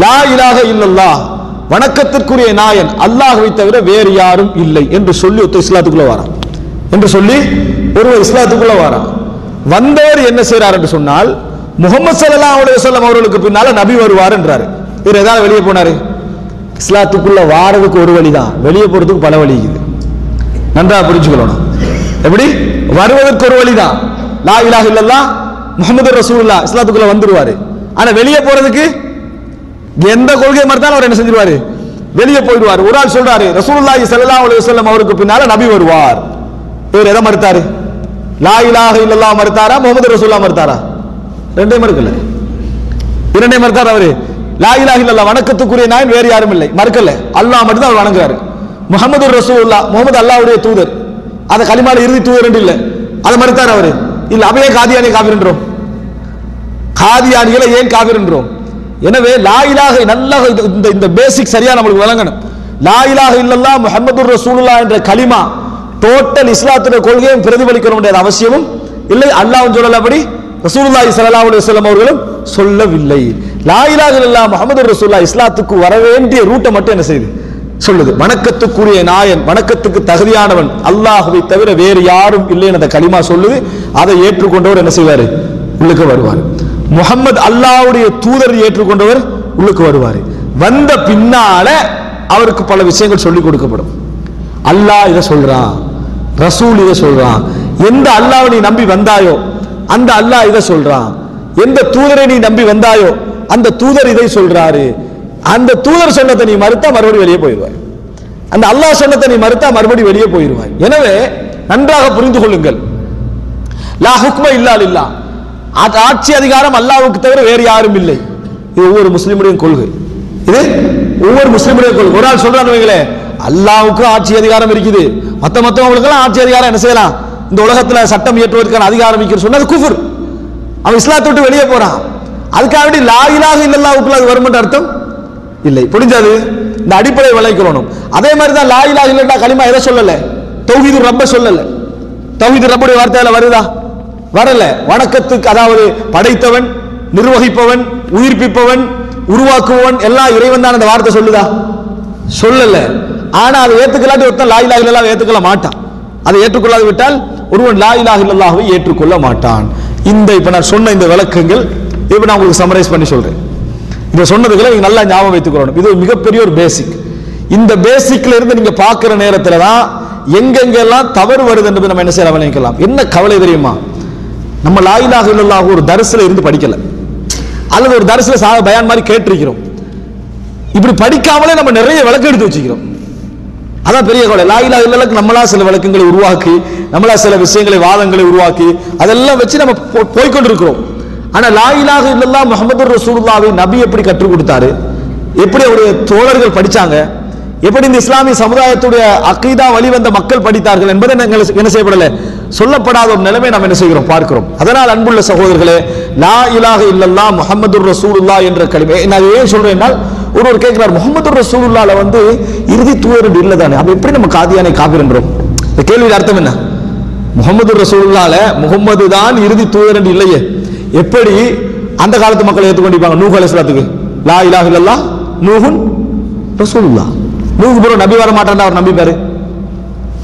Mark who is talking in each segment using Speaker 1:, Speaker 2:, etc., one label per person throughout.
Speaker 1: லா இலாஹ இல்லல்லாஹ், வணக்கத்திற்குரிய நாயன் அல்லாஹ்வை தவிர வேறு யாரும் இல்லை என்று சொல்லி ஒருத்தர் இஸ்லாத்துக்குள்ள வரான். என்று சொல்லி ஒருவர் இஸ்லாத்துக்குள்ள வரான். வந்தவர் என்ன செய்யறார் என்று சொன்னால், முஹம்மது ஸல்லல்லாஹு அலைஹி வஸல்லம் அவர்களுக்கு பின்னால நபி வருவார் என்றாரு. இவர் ஏதாவது வெளியே போனாரு? இஸ்லாத்துக்குள்ள வாரதுக்கு ஒரு வழிதான், வெளியே போறதுக்கு பல வழி இருக்குது. நன்றா புரிஞ்சுக்கணும். எப்படி வருவதற்கு ஒரு வழிதான், லா இலாஹ இல்லல்லாஹ் முஹம்மது ரசூலுல்லாஹ், இஸ்லாத்துக்குள்ள வந்துருவாரு. ஆனா வெளியே போறதுக்கு எந்த கொள்கை மறுத்தாலும் அவர் என்ன செஞ்சிருவாரு? வெளியே போயிடுவார். ஒரு ஆள் சொல்றாரு, ரசூலுல்லாஹி ஸல்லல்லாஹு அலைஹி வஸல்லம் அவருக்கு பின்னால நபி வருவார். இவர் எதை மறுத்தாரு? லா இலாஹ இல்லல்லாஹ் மறுத்தாரா, முஹம்மது ரசூலுல்லாஹ் மறுத்தாரா? ரெண்டையும் மறுக்கல. இரண்டையும் மறுத்தார் அவரு. லா இலாஹ இல்லல்லாஹ் வணக்கத்துக்குரிய நாயன் வேறு யாரும் இல்லை மறுக்கல, அல்லாஹ் மட்டும் தான் அவர் வணங்குறாரு. முஹம்மது ரசூலுல்லாஹ், முஹம்மது அல்லாஹ்வுடைய தூதர், அத கலிமால இறுதி தூதர் என்று இல்ல, அதை மறுத்தார் அவரு. இல்ல அப்படியே காதியானி காபிர் என்றோம், காதியானிகளை ஏன் காபிர் என்றோம்? எனவே லா இலாஹ, நல்லா இந்த பேசிக் சரியா நமக்கு விளங்கணும். லா இலாஹ இல்லல்லாஹ் முஹம்மதுர் ரசூலுல்லாஹ் என்ற கலிமா டோட்டல் இஸ்லாத்துடைய கொள்கையும் பிரதிபலிக்க வேண்டிய அவசியமும் இல்லை. அல்லாஹ்வும் சொல்லல, அப்படி ரசூலுல்லாஹி ஸல்லல்லாஹு அலைஹி வஸல்லம் அவர்களும் சொல்லவில்லை. லா இலாஹ இல்லல்லாஹ் முஹம்மதுர் ரசூலுல்லாஹ் இஸ்லாத்துக்கு வர வேண்டிய ரூட்டை மட்டும் என்ன செய்யுது? சொல்லுது. வணக்கத்துக்குரிய நாயன், வணக்கத்துக்கு தகுதியானவன் அல்லாஹ்வை தவிர வேறு யாரும் இல்லை என்ற கலிமா சொல்லுது. அதை ஏற்றுக்கொண்டவர் என்ன செய்வாரு? உள்ளுக்கு வருவார். முஹம்மது அல்லாஹ்வுடைய தூதர் ஏற்றுக்கொண்டவர் உள்ளுக்கு வருவார். வந்த பின்னால அவருக்கு பல விஷயங்கள் சொல்லிக் கொடுக்கப்படும். அல்லாஹ் இதை சொல்றான், ரசூல் இதை சொல்றான். எந்த அல்லாஹ்வை நீ நம்பி வந்தாயோ அந்த அல்லாஹ் இதை சொல்றான். எந்த தூதரை நீ நம்பி வந்தாயோ அந்த தூதர் இதை சொல்றாரு. அந்த தூதர் சொன்னதை நீ மறுத்தா மறுபடியும் வெளியே போயிடுவாய். அந்த அல்லாஹ் சொன்னதை நீ மறுத்தா மறுபடியும் வெளியே போயிடுவாய். எனவே நன்றாக புரிந்து கொள்ளுங்கள், லா ஹுக்ம இல்லா லில்லாஹ், ஆட்சி அதிகாரம் அல்லாஹ்வுக்கு தவிர வேறு யாரும் இல்லை. இது ஒவ்வொரு முஸ்லிமுடைய கொள்கை. இது ஒவ்வொரு முஸ்லிமுடைய கொள்கை. ஒரு ஆள் சொல்றான்னு வைங்களே, அல்லாஹ்வுக்கு ஆட்சி அதிகாரம் இருக்குது, மற்றவங்களுக்கு எல்லாம் ஆட்சி அதிகாரம் என்ன செய்யலாம், இந்த உலகத்துல சட்டம் இயற்றுவதற்கான அதிகாரம் இருக்கிறது சொன்னது குஃபர். அவன் இஸ்லாத்தை விட்டு வெளியே போறான். அதுக்காக வேண்டி லா இலாஹ இல்லல்லாஹ்வுக்குள்ள அது வரும் என்ற அர்த்தம் இல்லை. புரிஞ்சது? இந்த அடிப்படை விளைக்கணும். அதே மாதிரி தான் லா இலாஹ இல்லல்லாஹ் கலிமா எதை சொல்லல? தௌஹீது ரப்ப சொல்லல. தௌஹீது ரப்புடைய வார்த்தையில வருதா? வரல. வணக்கத்துக்கு, அதாவது படைத்தவன், நிர்வகிப்பவன், உயிர்ப்பிப்பவன், உருவாக்குவன் எல்லாம் இறைவன் தான் அந்த வார்த்தை சொல்லுதா? சொல்லல. ஆனா அதை ஏத்துக்கலாட்டி ஒருத்தன் லா இலாஹ இல்லல்லாஹ் ஏத்துக்கொள்ள மாட்டான். அதை ஏற்றுக்கொள்ளாது விட்டால் ஒருவன் லா இலாஹ இல்லல்லாஹ்வை ஏற்றுக்கொள்ள மாட்டான். இந்த இப்ப நான் சொன்ன இந்த விளக்கங்கள் இப்ப நான் உங்களுக்கு சம்மரைஸ் பண்ணி சொல்றேன். இதை சொன்னதுகளை நீங்க நல்லா ஞாபகம் வைத்துக்கணும். இது மிகப்பெரிய ஒரு பேசிக். இந்த பேசிக்ல இருந்து நீங்க பார்க்கிற நேரத்துல தான் எங்கெங்கெல்லாம் தவறு வருது என்று நம்ம என்ன செய்ய விளங்கிக்கலாம். என்ன கவலை தெரியுமா? நம்ம லா இலாஹ இல்லல்லாஹ் ஒரு தரிசில இருந்து படிக்கல, அல்லது ஒரு தரிசில பயான் மாதிரி கேட்டிருக்கிறோம். இப்படி படிக்காமலே நம்ம நிறைய விளக்கம் எடுத்து வச்சுக்கிறோம். அதான் பெரிய கவலை. லா இலாஹ இல்லல்லாஹ் நம்மளா சில விளக்கங்களை உருவாக்கி, நம்மளா சில விஷயங்களை, வாதங்களை உருவாக்கி அதெல்லாம் வச்சு நம்ம போய்கொண்டிருக்கிறோம். ஆனா லா இலாஹ இல்லல்லாஹ் முஹம்மதுர் ரசூலுல்லாஹ்வை நபி எப்படி கற்றுக் கொடுத்தாரு, எப்படி அவருடைய தோழர்கள் படிச்சாங்க, எப்படி இந்த இஸ்லாமிய சமுதாயத்துடைய அகீதா வழிவந்த மக்கள் படித்தார்கள் என்பதை என்ன செய்யப்படல, சொல்லப்படாத ஒரு நிலைமை நாம் என்ன செய்கிறோம், பார்க்கிறோம். அதனால் அன்புள்ள சகோதரர்களே, லா இலாஹ இல்லல்லாஹ் முஹம்மதுர் ரசூலுல்லாஹ் என்ற கலிமா நான் ஏன் சொல்றேன்னா, ஒருவர் கேட்கிறார், முஹம்மதுர் ரசூலுல்லாஹ்ல இறுதி தூதர் இல்ல தானே, அப்ப எப்படி நம்ம காதியானை காபிர் என்றோம்? இந்த கேள்வியின் அர்த்தம் என்ன? முஹம்மதுர் ரசூலுல்லாஹ்ல முஹம்மது தான் இறுதி தூதர் என்று இல்லையே, எப்படி அந்த காலத்து மக்களை ஏற்றுக்கொண்டிருப்பாங்க? நூஹ் அலைஹிஸ்ஸலாத்துக்கு லா இலாஹ இல்லல்லாஹ் நூஹுன் ரசூலுல்லாஹ், நூஹ் பிறகு நபி வர மாட்டான் அவர் நம்பி பாரு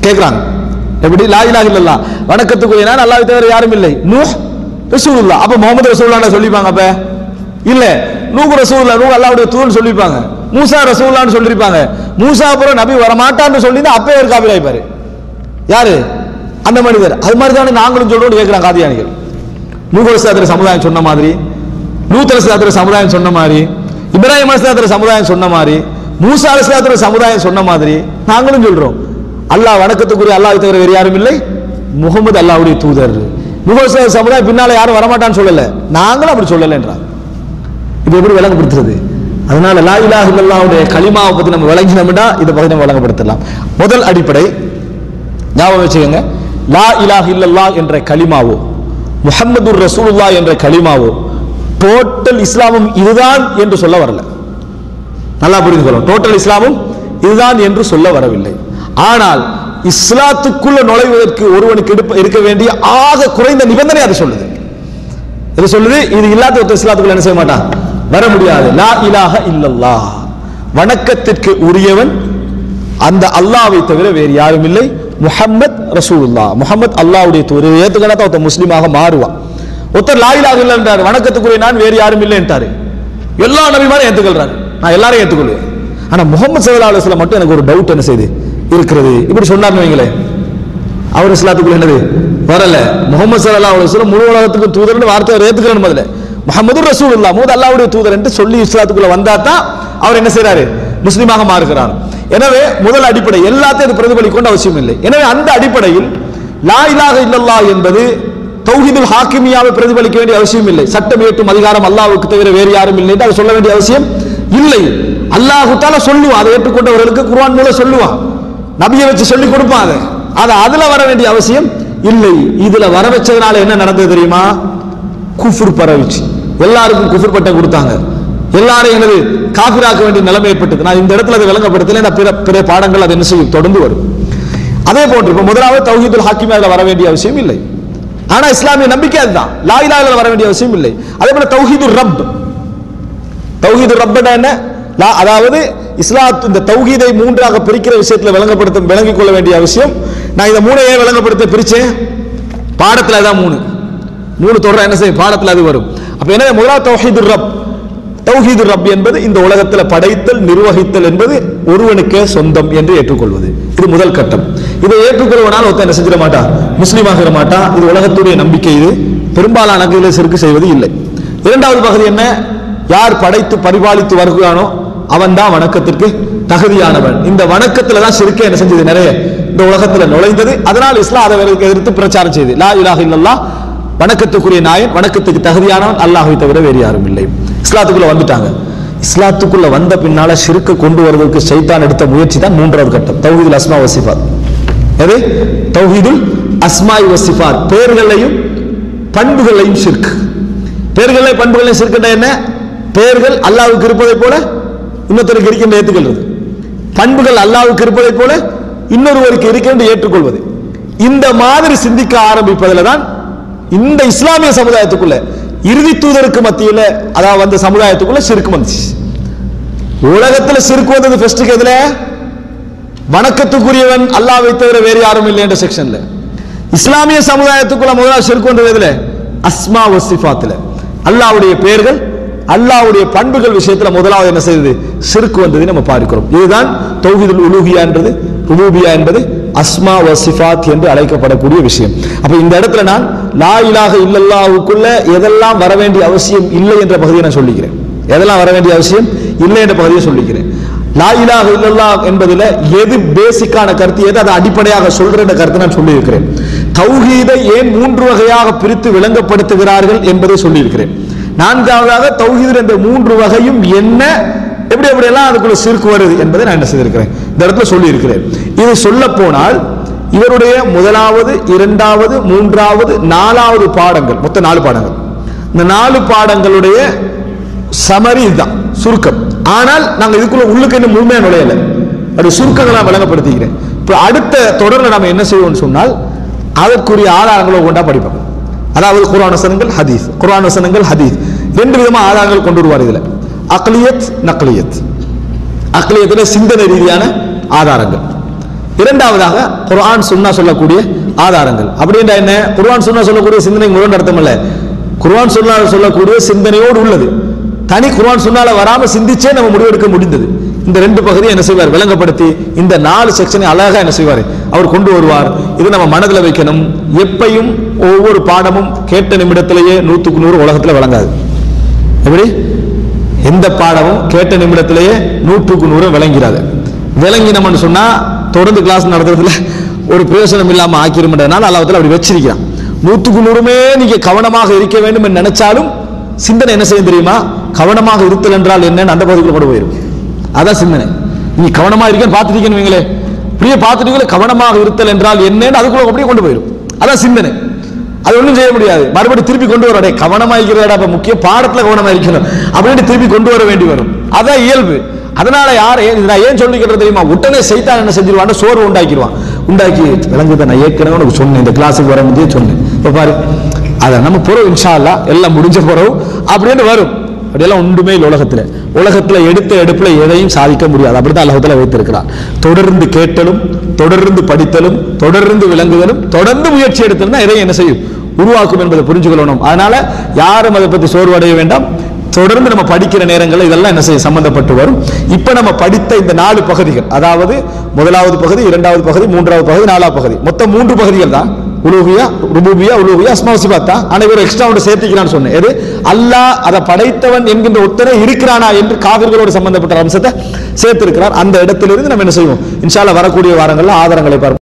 Speaker 1: கேட்கிறாங்க. எப்படி லா இலாஹ இல்லல்லாஹ் வணக்கத்துக்குரிய நான் அல்லாஹ்வை தவிர யாரும் இல்லை, நூஹ் ரசூலுல்லாஹ். அப்ப முஹம்மது ரசூலுல்லாஹ்னு சொல்லிப்பாங்க? அப்ப இல்ல, நூஹ் ரசூலுல்லாஹ், நூஹ் அல்லாஹ்வுடைய தூதர்னு சொல்லிப்பாங்க. மூசா ரசூலுல்லாஹ்னு சொல்லிருப்பாங்க. மூசா பிறகு நபி வர மாட்டான்னு சொல்லினா அப்பவே ஒரு காபிர் ஆயிப்பாரு. யாரு? அந்த மனிதர். அது மாதிரி தானே நாங்களும் சொல்றோம்னு கேட்கிறாங்க காதியானிகள். நூஹ் அலைஹிஸ்ஸலாத்துடைய சமுதாயம் சொன்ன மாதிரி, லூத் அலைஹிஸ்ஸலாத்துடைய சமுதாயம் சொன்ன மாதிரி, இப்ராஹிம் அலைஹிஸ்ஸலாத்துடைய சமுதாயம் சொன்ன மாதிரி, மூசா அலைஹிஸ்ஸலாத்துடைய சமுதாயம் சொன்ன மாதிரி நாங்களும் சொல்றோம், அல்லாஹ் வணக்கத்துக்குரிய அல்லாஹ்வை தவிர வேறு யாரும் இல்லை, முஹம்மது அல்லாஹ்வுடைய தூதர். நூஹ் அலைஹிஸ்ஸலாம் சமுதாயம் பின்னால யாரும் வரமாட்டான்னு சொல்லல, நாங்களும் அப்படி சொல்லல என்றார். இது எப்படி விளங்கப்படுத்துறது? அதனால லா இலாஹ இல்லல்லாஹ்வுடைய கலிமாவை பத்தி நம்ம விளங்கினோம்னா இதை பத்தி நம்ம விளங்கப்படுத்தலாம். முதல் அடிப்படை ஞாபகம் வச்சுக்கோங்க, லா இலாஹ இல்லல்லாஹ் என்ற கலிமாவோ முஹம்மதுர் ரசூலுல்லாஹ் என்ற கலிமாவோ டோட்டல் இஸ்லாமும் இதுதான் என்று சொல்ல வரல. நல்லா புரிந்து கொள்ளும், டோட்டல் இஸ்லாமும் இதுதான் என்று சொல்ல வரவில்லை. ஆனால் இஸ்லாத்துக்குள்ள நுழைவதற்கு ஒருவனுக்கு இருக்க வேண்டிய ஆக குறைந்த நிபந்தனை அது சொல்லுது. இது சொல்லுது, இது இல்லாத ஒருத்தர் இஸ்லாத்துக்குள்ள என்ன செய்ய மாட்டான், வர முடியாது. லா இலாஹ இல்லல்லாஹ், வணக்கத்திற்கு உரியவன் அந்த அல்லாஹ்வை தவிர வேறு யாரும் இல்லை. முஹம்மத் ரசூலுல்லாஹ், முஹம்மத் அல்லாஹ்வுடைய தூதர். ஏத்துக்கனா தான் ஒருத்தர் முஸ்லீமாக மாறுவான். ஒருத்தர் லா இலாஹ இல்லன்றார், வணக்கத்துக்குரிய நான் வேறு யாரும் இல்லை என்றாரு. எல்லா நபிமாரும் ஏத்துக்கொள்றாரு, நான் எல்லாரையும் ஏத்துக்கொள்வேன். ஆனா முஹம்மது ஸல்லல்லாஹு அலைஹி வஸல்லம் மட்டும் எனக்கு ஒரு டவுட் என்ன செய்து இருக்கிறது. இப்படி சொன்னார்னு வைங்களே, அவர் இஸ்லாத்துக்குள்ள என்னது வரல. முஹம்மது ஸல்லல்லாஹு அலைஹி வஸல்லம் முழு உலகத்துக்கு தூதர்னு வார்த்தை அவர் ஏத்துக்கணும். முதல்ல முஹம்மது ரசூலுல்லாஹ், முஹம்மது அல்லாஹ்வுடைய தூதர் என்று சொல்லி இஸ்லாத்துக்குள்ள வந்தா தான் அவர் என்ன செய்றாரு, முஸ்லீமாக மாறுகிறார். எனவே முதல் அடிப்படை எல்லாத்தையும் அது பிரதிபலிக்க அவசியம் இல்லை. எனவே அந்த அடிப்படையில் லா இலாஹ இல்லல்லாஹ் என்பது தௌஹீதுல் ஹாக்கிமியாவை பிரதிபலிக்க வேண்டிய அவசியம் இல்லை. சட்டம் இயற்றும் அதிகாரம் அல்லாஹ்வுக்கு தவிர வேறு யாரும் இல்லை என்று சொல்ல வேண்டிய அவசியம் இல்லை. அல்லாஹ் தஆலா சொல்லுவான், அதை ஏற்றுக்கொண்டவர்களுக்கு குர்ஆன் மூலம் சொல்லுவான், நபியை வச்சு சொல்லி கொடுப்பான். அது அதுல வர வேண்டிய அவசியம் இல்லை. இதுல வர வச்சதுனால என்ன நடந்தது தெரியுமா? குஃப்ர் பரவிச்சு, எல்லாருக்கும் குஃப்ர் பட்டம் கொடுத்தாங்க, எல்லாரையும் என்னது காஃபிராக்க வேண்டிய நிலைமை ஏற்பட்டது. நான் இந்த இடத்துல அதை விளங்கப்படுத்தல, பிற பாடங்கள் அது என்ன செய்யும், தொடர்ந்து வரும். அதே போன்று இப்ப முதலாவது தௌஹீதுல் ஹாக்கிமியால வர வேண்டிய அவசியம் இல்லை. ஆனா இஸ்லாமிய நம்பிக்கை அதுதான், லா இலாஹ இல்லல்லாஹ் வர வேண்டிய அவசியம் இல்லை. அதே போல தௌஹீதுர் ரப், தௌஹீதுர் ரப்னா என்ன, அதாவது இஸ்லாத் இந்த தௌஹீதை மூன்றாக பிரிக்கிற விஷயத்துல விளங்கிக் கொள்ள வேண்டிய அவசியம். நான் இதை மூணையே விளங்கப்படுத்த பிரிச்சேன், பாடத்துல தான் மூணு தொடர என்ன செய்யும், பாடத்துல அது வரும். அப்ப என்ன, முதலாவது தௌஹீதுர் ரப். தௌஹீதுர் ரப் என்பது இந்த உலகத்தில் படைத்தல் நிர்வகித்தல் என்பது ஒருவனுக்கே சொந்தம் என்று ஏற்றுக்கொள்வது. இது முதல் கட்டம். இதை ஏற்றுக்கொள்வனால் ஒருத்தன் என்ன செஞ்சிட மாட்டான், முஸ்லீமாக மாட்டான். இது உலகத்துடைய நம்பிக்கை. இது பெரும்பாலான சிறுக்கு செய்வது இல்லை. இரண்டாவது பகுதி என்ன, யார் படைத்து பரிபாலித்து வருகிறானோ அவன் தான் வணக்கத்திற்கு தகுதியானவன். இந்த வணக்கத்துல தான் சிறுக்கை என்ன செஞ்சது, நிறைய இந்த உலகத்துல நுழைந்தது. அதனால் இஸ்லாம் அதை எதிர்த்து பிரச்சாரம் செய்து, லா இலாஹ இல்லல்லாஹ், வணக்கத்துக்குரிய நாயன், வணக்கத்துக்கு தகுதியானவன் அல்லாஹ்வை தவிர வேறு யாரும் இல்லை. இஸ்லாத்துக்குள்ள வந்துட்டாங்க. இஸ்லாத்துக்குள்ள வந்த பின்னால ஷிர்க்க கொண்டு வருவதற்கு ஷைத்தான் எடுத்த முயற்சி தான் மூன்றாவது கட்டம், தௌஹீதுல் அஸ்மா வ சிஃபாத். எது? தௌஹீதுல் அஸ்மா வ சிஃபாத், பெயர்களையும் பண்புகளையும் ஷிர்க். பெயர்களை பண்புகளையும் ஷிர்க்னா என்ன, பெயர்கள் அல்லாஹ்வுக்கு இருப்பதை போல இன்னொருத்தருக்கு இருக்கின்ற ஏற்றுக்கொள்வது, பண்புகள் அல்லாஹ்வுக்கு இருப்பதை போல இன்னொருவருக்கு இருக்கின்ற ஏற்றுக்கொள்வது. இந்த மாதிரி சிந்திக்க ஆரம்பிப்பதில் தான் இந்த இஸ்லாமிய சமுதாயத்துக்குள்ள இறுதி தூதருக்கு மத்தியில, அதாவது அந்த சமுதாயத்துக்குள்ள ஷிர்க் வந்துச்சு. உலகத்துல ஷிர்க் வந்தது ஃபர்ஸ்ட் எதுல, வணக்கத்துக்குரியவன் அல்லாஹ்வை தவிர வேறு யாரும் இல்லை என்ற செக்ஷன்ல. இஸ்லாமிய சமுதாயத்துக்குள்ள முதலாவது ஷிர்க் வந்தது எதுல, அஸ்மா வ சிஃபாத்ல. அல்லாஹ்வுடைய பெயர்கள் அல்லாஹ்வுடைய பண்புகள் விஷயத்துல முதலாவது என்ன செய்தது, ஷிர்க் வந்ததை நம்ம பார்க்கிறோம். இதுதான் தௌஹீதுல் உலூஹியா என்பது, ருபூபியா என்பது அஸ்மா வ சிஃபாத் என்று அழைக்கப்படக்கூடிய விஷயம். அப்ப இந்த இடத்துல நான் லா இலாஹ இல்லல்லாஹுக்குள்ள எதெல்லாம் வர வேண்டிய அவசியம் இல்லை என்ற பகுதியை நான் சொல்லிக்கிறேன். எதெல்லாம் வர வேண்டிய அவசியம் இல்லை என்ற பகுதியை சொல்லிக்கிறேன். லா இலாஹ இல்லல்லாஹ் என்பதுல எது பேசிக்கான கருத்து, எது அதை அடிப்படையாக சொல்ற கருத்தை நான் சொல்லி இருக்கிறேன். தௌஹீதை ஏன் மூன்று வகையாக பிரித்து விளங்கப்படுத்துகிறார்கள் என்பதை சொல்லி இருக்கிறேன். நான்காவதாக தௌஹீத் என்ற மூன்று வகையும் என்ன, எப்படி எப்படியெல்லாம் அதுக்குள்ள ஷிர்க் வருது என்பதை நான் என்ன செய்திருக்கிறேன், இந்த இடத்துல சொல்லி இருக்கிறேன். இது சொல்ல போனால் இவருடைய முதலாவது, இரண்டாவது, மூன்றாவது, நாலாவது பாடங்கள், மொத்தம் 4 பாடங்கள். இந்த 4 பாடங்களுடைய சமரி இதுதான், சுருக்கம். ஆனால் நாங்கள் இதுக்குள்ள உள்ளுக்கு என்ன முழுமையா நுழையல, அது சுருக்கங்களை விளங்கப்படுத்திக்கிறேன். இப்ப அடுத்த தொடர்ல நம்ம என்ன செய்வோம்னு சொன்னால் அதற்குரிய ஆதாரங்களை கொண்டா படிப்போம். அதாவது குர்ஆன் வசனங்கள், ஹதீஸ், குர்ஆன் வசனங்கள், ஹதீஸ், 2 விதமா ஆதாரங்கள் கொண்டு வருவார் இதுல. அக்லியத், நக்லியத். அக்லியத்துல சிந்தனை ரீதியான ஆதாரங்கள். இரண்டாவதாக குர்ஆன் சுன்னா சொல்லக்கூடிய ஆதாரங்கள். அப்படின்னா என்ன, குர்ஆன் சுன்னா சொல்லக்கூடிய சிந்தனை முரண் அர்த்தம் அல்ல, குர்ஆன் சுன்னா சொல்லக்கூடிய சிந்தனையோடு உள்ளது. தனி குர்ஆன் சுன்னால வராம சிந்திச்சே நம்ம முடிவெடுக்க முடிந்தது. இந்த 2 பகுதியை என்ன செய்வார், விளங்கப்படுத்தி இந்த 4 செக்ஷனை அழகா என்ன செய்வார், அவர் கொண்டு வருவார். இது நம்ம மனதில் வைக்கணும். எப்பையும் ஒவ்வொரு பாடமும் கேட்ட நிமிடத்திலேயே 100க்கு 100 உலகத்தில் விளங்காது. எப்படி, எந்த பாடமும் கேட்ட நிமிடத்திலேயே 100க்கு 100 விளங்கிறாது. விளங்கினோம்னு சொன்னா தொடர்ந்து கிளாஸ் நடத்துறதுல ஒரு பிரயோசனம் இல்லாம ஆக்கிருமன்றதுனால அல்லாஹ் அப்படி வச்சிருக்கிறான். 100க்கு 100மே நீங்க கவனமாக இருக்க வேண்டும் என்று நினைச்சாலும் சிந்தனை என்ன செய்யும் தெரியுமா, கவனமாக இருத்தல் என்றால் என்னன்னு அந்த பகுதிக்குள்ள கொண்டு போயிடும். அதான் சிந்தனை. நீ கவனமா இருக்கேன்னு பார்த்துட்டீங்கன்னு வைங்களே, அப்படியே பார்த்துட்டீங்களே, கவனமாக இருத்தல் என்றால் என்னன்னு அதுக்குள்ள அப்படியே கொண்டு போயிடும். அதான் சிந்தனை. அது ஒன்றும் செய்ய முடியாது. மறுபடியும் திருப்பி கொண்டு வர, கவனமா இருக்கிறதா முக்கிய, பாடத்துல கவனமா இருக்கணும் அப்படின்னு திருப்பி கொண்டு வர வேண்டி வரும். அதான் இயல்பு. அதனால நான் ஏன் சொல்லிக்கிறது தெரியுமா, உடனே சைத்தான் என்ன செஞ்சிருவான், சோறு உண்டாக்கிடுவான். உண்டாக்கி விளங்குதான், நான் ஏற்கனவே உனக்கு சொன்னேன், இந்த கிளாஸுக்கு வர முடியும் சொன்னேன், இப்ப பாரு அதை நம்ம போறோம், இன்ஷா அல்லாஹ் எல்லாம் முடிஞ்ச போறோம் அப்படின்னு வரும். அப்படியெல்லாம் ஒன்றுமே இல்லை உலகத்துல எடுத்த எடுப்புல எதையும் சாதிக்க முடியாது. அப்படிதான் அல்லாஹ் தஆலா வைத்திருக்கிறார். தொடர்ந்து கேட்டலும், தொடர்ந்து படித்தலும், தொடர்ந்து விளங்குதலும், தொடர்ந்து முயற்சி எடுத்தலும் தான் எதையும் என்ன செய்யும், உருவாக்கும் என்பதை புரிஞ்சுக்கொள்ளணும். அதனால யாரும் அதை பத்தி சோர்வடைய வேண்டாம். தொடர்ந்து நம்ம படிக்கிற நேரங்களில் இதெல்லாம் என்ன செய்ய சம்பந்தப்பட்டு வரும். இப்ப நம்ம படித்த இந்த 4 பகுதிகள், அதாவது முதலாவது பகுதி, இரண்டாவது பகுதி, மூன்றாவது பகுதி, நாலாவது பகுதி, மொத்தம் 3 பகுதிகள் தான். உலூஹியா, ருபூபியா, உலூஹியா, அஸ்மா சிஃபாத் தான். அனைவரும் எக்ஸ்ட்ரா ஒன்று சேர்த்திக்கிறான்னு சொன்னேன். எது? அல்லாஹ் அதை படைத்தவன் என்கின்ற ஒருத்தனை இருக்கிறானா என்று காவிர்களோடு சம்பந்தப்பட்ட அம்சத்தை சேர்த்திருக்கிறார். அந்த இடத்திலிருந்து நம்ம என்ன செய்வோம், இன்ஷா அல்லாஹ் வரக்கூடிய வாரங்களில் ஆதாரங்களை பார்ப்போம்.